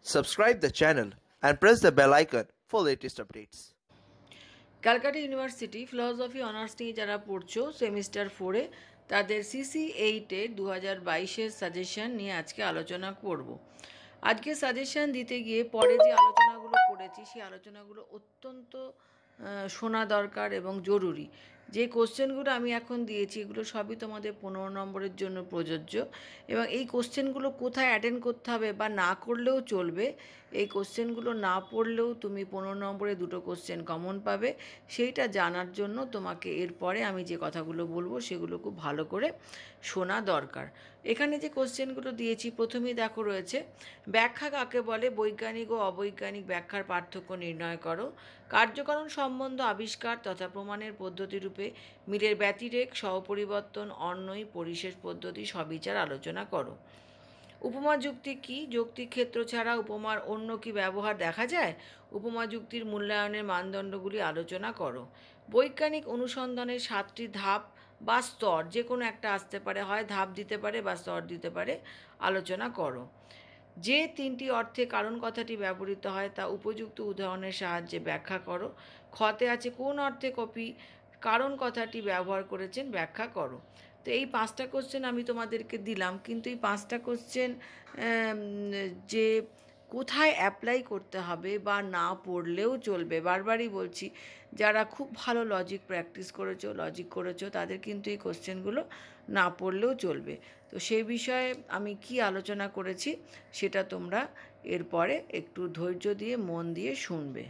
Subscribe the channel and press the bell icon for latest updates. Calcutta university philosophy honours নিয়ে যারা পড়ছো semester 4-এ তাদের cc-8-এর 2022-এর suggestion নিয়ে আজকে আলোচনা করব। আজকে সাজেশন দিতে গিয়ে পরে যে আলোচনাগুলো করেছি সেই আলোচনাগুলো অত্যন্ত শোনা দরকার এবং জরুরি। যে কোশ্চেনগুলো আমি এখন দিয়েছি এগুলো সবই তোমাদের 15 নম্বরের জন্য প্রযোজ্য এবং এই কোশ্চেনগুলো কোথায় অ্যাটেন্ড করতে হবে বা না করলেও চলবে। এই কোশ্চেনগুলো না পড়লেও তুমি 15 নম্বরে দুটো কোশ্চেন কমন পাবে। সেইটা জানার জন্য তোমাকে এরপরে আমি যে কথাগুলো বলবো সেগুলো খুব ভালো করে শোনা দরকার। এখানে যে কোশ্চেনগুলো দিয়েছি প্রথমেই দেখো রয়েছে ব্যাখ্যা কাকে বলে, বৈজ্ঞানিক ও অবৈজ্ঞানিক ব্যাখ্যার পার্থক্য নির্ণয় করো, কার্যকারণ সম্বন্ধ আবিষ্কার তথা প্রমাণের পদ্ধতিরূপে মিলের ব্যতিরেক সহপরিবর্তন অন্যই পরিশেষ পদ্ধতি সবিচার আলোচনা করো। উপমা যুক্তি কী, যৌক্তিক ক্ষেত্র ছাড়া উপমার অন্য কি ব্যবহার দেখা যায়, উপমা যুক্তির মূল্যায়নের মানদণ্ডগুলি আলোচনা করো। বৈজ্ঞানিক অনুসন্ধানের 7টি ধাপ বা স্তর যে কোনো একটা আসতে পারে, হয় ধাপ দিতে পারে বা স্তর দিতে পারে, আলোচনা করো। যে 3টি অর্থে কারণ কথাটি ব্যবহৃত হয় তা উপযুক্ত উদাহরণের সাহায্যে ব্যাখ্যা করো। খতে আছে কোন অর্থে কপি কারণ কথাটি ব্যবহার করেছেন ব্যাখ্যা করো। তো এই 5টা কোশ্চেন আমি তোমাদেরকে দিলাম, কিন্তু এই 5টা কোশ্চেন যে কোথায় অ্যাপ্লাই করতে হবে বা না পড়লেও চলবে, বারবারই বলছি, যারা খুব ভালো লজিক প্র্যাকটিস করেছো, লজিক করেছো, তাদের কিন্তু এই কোশ্চেনগুলো না পড়লেও চলবে। তো সেই বিষয়ে আমি কি আলোচনা করেছি সেটা তোমরা এরপরে একটু ধৈর্য দিয়ে মন দিয়ে শুনবে।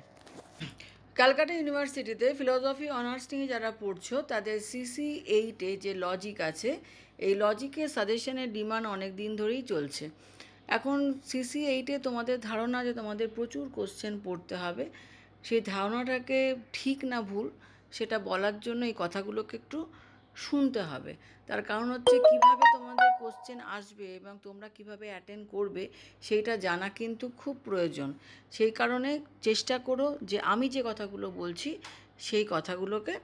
ক্যালকাটা ইউনিভার্সিটিতে ফিলসফি অনার্স নিয়ে যারা পড়ছো তাদের cc-8-এ যে লজিক আছে এই লজিকের সাজেশনের ডিমান্ড অনেক দিন ধরেই চলছে। এখন cc-8-এ তোমাদের ধারণা যে তোমাদের প্রচুর কোশ্চেন পড়তে হবে, সেই ধারণাটাকে ঠিক না ভুল সেটা বলার জন্য এই কথাগুলোকে একটু শুনতে হবে। তার কারণ হচ্ছে কিভাবে তোমাদের কোশ্চেন আসবে এবং তোমরা কিভাবে অ্যাটেন্ড করবে সেইটা জানা কিন্তু খুব প্রয়োজন। সেই কারণে চেষ্টা করো যে আমি যে কথাগুলো বলছি সেই কথাগুলোকে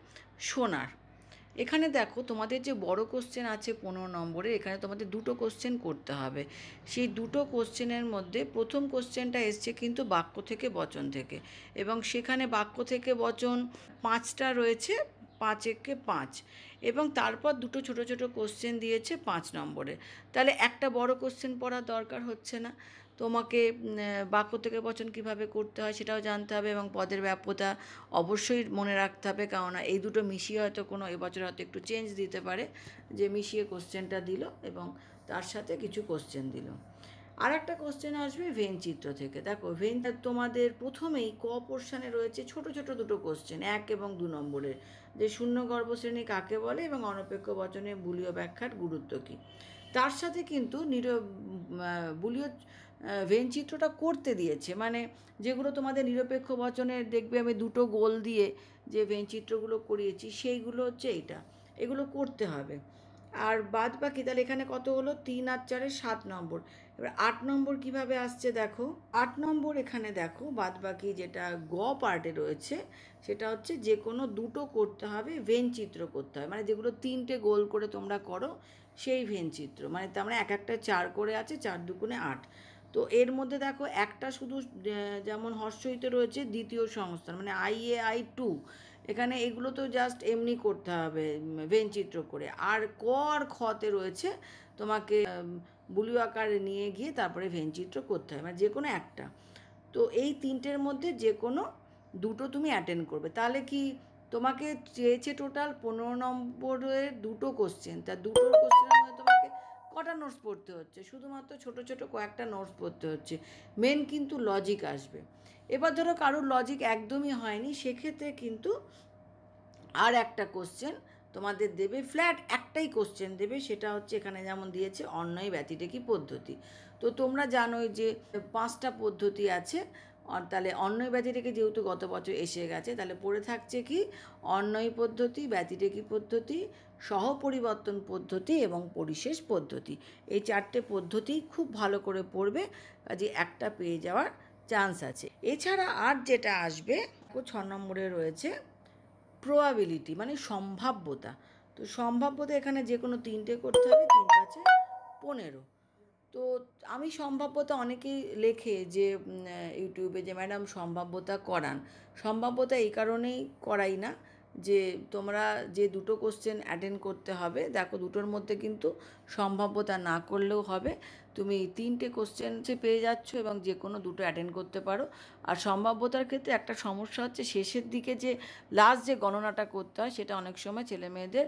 শোনার। এখানে দেখো তোমাদের যে বড় কোশ্চেন আছে 15 নম্বরে, এখানে তোমাদের দুটো কোশ্চেন করতে হবে। সেই দুটো কোশ্চেনের মধ্যে প্রথম কোশ্চেনটা এসছে কিন্তু বাক্য থেকে বচন থেকে, এবং সেখানে বাক্য থেকে বচন 5টা রয়েছে, 5 একে 5, এবং তারপর দুটো ছোট ছোট কোশ্চেন দিয়েছে 5 নম্বরে। তাহলে একটা বড় কোশ্চেন পড়ার দরকার হচ্ছে না। তোমাকে বাক্য থেকে বচন কীভাবে করতে হয় সেটাও জানতে হবে এবং পদের ব্যাপ্যতা অবশ্যই মনে রাখতে হবে, কেননা এই দুটো মিশিয়ে হয়তো কোনো এবছর হয়তো একটু চেঞ্জ দিতে পারে, যে মিশিয়ে কোশ্চেনটা দিল এবং তার সাথে কিছু কোশ্চেন দিল। আর একটা কোশ্চেন আসবে ভেন চিত্র থেকে। দেখো ভেন তোমাদের প্রথমেই ক পোর্শনে রয়েছে ছোট ছোট দুটো কোশ্চেন 1 এবং 2 নম্বরের, যে শূন্যগর্ভ শ্রেণী কাকে বলে এবং অনপেক্ষ বচনে বুলীয় ব্যাখ্যার গুরুত্ব কী। তার সাথে কিন্তু বুলীয় ভেন চিত্রটা করতে দিয়েছে, মানে যেগুলো তোমাদের নিরপেক্ষ বচনের দেখবে আমি দুটো গোল দিয়ে যে ভেন চিত্রগুলো করিয়েছি সেইগুলো হচ্ছে এইটা, এগুলো করতে হবে। আর বাদ বাকি তাহলে এখানে কত হলো, 3 আর 4 7 নম্বর। এবার 8 নম্বর কিভাবে আসছে দেখো, 8 নম্বর এখানে দেখো বাদ বাকি যেটা গ পার্টে রয়েছে সেটা হচ্ছে যে কোনো দুটো করতে হবে, ভেন চিত্র করতে হবে, মানে যেগুলো 3টে গোল করে তোমরা করো সেই ভেন চিত্র, মানে তার মানে এক একটা 4 করে আছে, 4 দুগুণে 8। তো এর মধ্যে দেখো একটা শুধু যেমন হর্ষইতে রয়েছে দ্বিতীয় সংস্থান, মানে IA I2, এখানে এগুলো তো জাস্ট এমনি করতে হবে ভেন চিত্র করে। আর ক আর খতে রয়েছে তোমাকে বুলীয় আকারে নিয়ে গিয়ে তারপরে ভেন চিত্র করতে হবে, মানে যে কোনো একটা। তো এই 3টের মধ্যে যে কোনো দুটো তুমি অ্যাটেন্ড করবে। তাহলে কি তোমাকে চেয়েছে টোটাল 15 নম্বরের দুটো কোশ্চেন, তা দুটো কোশ্চেনের মধ্যে তোমাকে কটা নোটস পড়তে হচ্ছে, শুধুমাত্র ছোট ছোট কয়েকটা নোটস পড়তে হচ্ছে। মেন কিন্তু লজিক আসবে। এবার ধরো কারোর লজিক একদমই হয়নি, সেক্ষেত্রে কিন্তু আর একটা কোশ্চেন তোমাদের দেবে, ফ্ল্যাট একটাই কোশ্চেন দেবে, সেটা হচ্ছে এখানে যেমন দিয়েছে অন্যয় ব্যতিরেকি পদ্ধতি। তো তোমরা জানোই যে 5টা পদ্ধতি আছে, তাহলে অন্যয় ব্যতিরেকি যেহেতু গত বছর এসে গেছে, তাহলে পড়ে থাকছে কি অন্যয় পদ্ধতি, ব্যতিরেকি পদ্ধতি, সহপরিবর্তন পদ্ধতি এবং পরিশেষ পদ্ধতি। এই 4টে পদ্ধতি খুব ভালো করে পড়বে, কাজে একটা পেয়ে যাওয়ার চান্স আছে। এছাড়া আর যেটা আসবে 6 নম্বরে রয়েছে প্রবাবিলিটি, মানে সম্ভাব্যতা। তো সম্ভাব্যতা এখানে যে কোনো 3টে করতে হবে, 3 5 15। তো আমি সম্ভাব্যতা অনেকেই লেখে যে ইউটিউবে যে ম্যাডাম সম্ভাব্যতা করান। সম্ভাব্যতা এই কারণেই করাই না যে তোমরা যে দুটো কোশ্চেন অ্যাটেন্ড করতে হবে, দেখো দুটোর মধ্যে কিন্তু সম্ভাব্যতা না করলেও হবে। তুমি 3টে কোশ্চেন পেয়ে যাচ্ছ এবং যে কোনো দুটো অ্যাটেন্ড করতে পারো। আর সম্ভাব্যতার ক্ষেত্রে একটা সমস্যা হচ্ছে শেষের দিকে যে লাস্ট যে গণনাটা করতে হয় সেটা অনেক সময় ছেলে মেয়েদের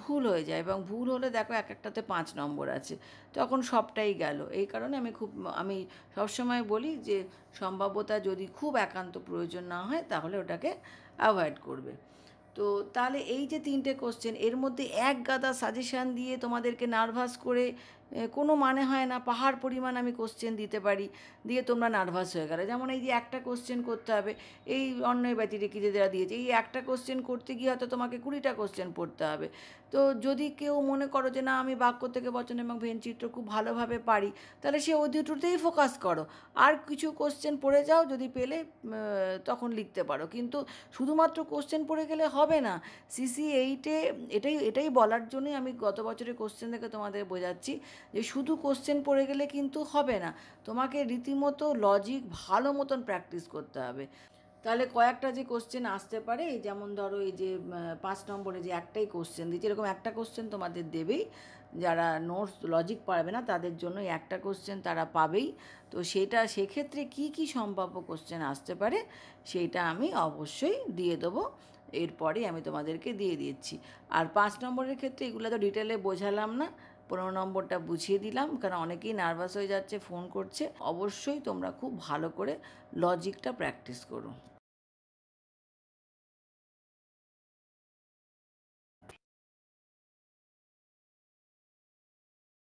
ভুল হয়ে যায়, এবং ভুল হলে দেখো এক একটাতে 5 নম্বর আছে, তখন সবটাই গেল। এই কারণে আমি সবসময় বলি যে সম্ভাব্যতা যদি খুব একান্ত প্রয়োজন না হয় তাহলে ওটাকে অ্যাভয়েড করবে। তো তাহলে এই যে 3টে কোশ্চেন, এর মধ্যে এক গাদা সাজেশান দিয়ে তোমাদেরকে নার্ভাস করে কোনো মানে হয় না। পাহাড় পরিমাণ আমি কোশ্চেন দিতে পারি, দিয়ে তোমরা নার্ভাস হয়ে গেলে। যেমন এই যে একটা কোশ্চেন করতে হবে, এই অন্যের ব্যতিরেকিতে যারা দিয়েছে, এই একটা কোশ্চেন করতে গিয়ে হয়তো তোমাকে 20টা কোশ্চেন পড়তে হবে। তো যদি কেউ মনে করো যে না আমি বাক্য থেকে বচন এবং ভেনচিত্র খুব ভালোভাবে পারি, তাহলে সে ওই দুটোতেই ফোকাস করো। আর কিছু কোশ্চেন পড়ে যাও, যদি পেলে তখন লিখতে পারো। কিন্তু শুধুমাত্র কোশ্চেন পড়ে গেলে হবে না। cc-8-এ এটাই বলার জন্যই আমি গত বছরের কোশ্চেন থেকে তোমাদের বোঝাচ্ছি যে শুধু কোশ্চেন পড়ে গেলে কিন্তু হবে না, তোমাকে রীতিমতো লজিক ভালো মতন প্র্যাকটিস করতে হবে। তাহলে কয়েকটা যে কোশ্চেন আসতে পারে, যেমন ধরো এই যে 5 নম্বরে যে একটাই কোশ্চেন দিচ্ছে, এরকম একটা কোশ্চেন তোমাদের দেবেই। যারা নোটস লজিক পারবে না তাদের জন্য একটা কোশ্চেন তারা পাবেই। তো সেক্ষেত্রে কি সম্ভাব্য কোশ্চেন আসতে পারে সেইটা আমি অবশ্যই দিয়ে দেবো। এরপরে আমি তোমাদেরকে দিয়ে দিচ্ছি। আর 5 নম্বরের ক্ষেত্রে এগুলো তো ডিটেলে বোঝালাম না, 15 নম্বরটা বুঝিয়ে দিলাম, কারণ অনেকেই নার্ভাস হয়ে যাচ্ছে, ফোন করছে। অবশ্যই তোমরা খুব ভালো করে লজিকটা প্র্যাকটিস করো।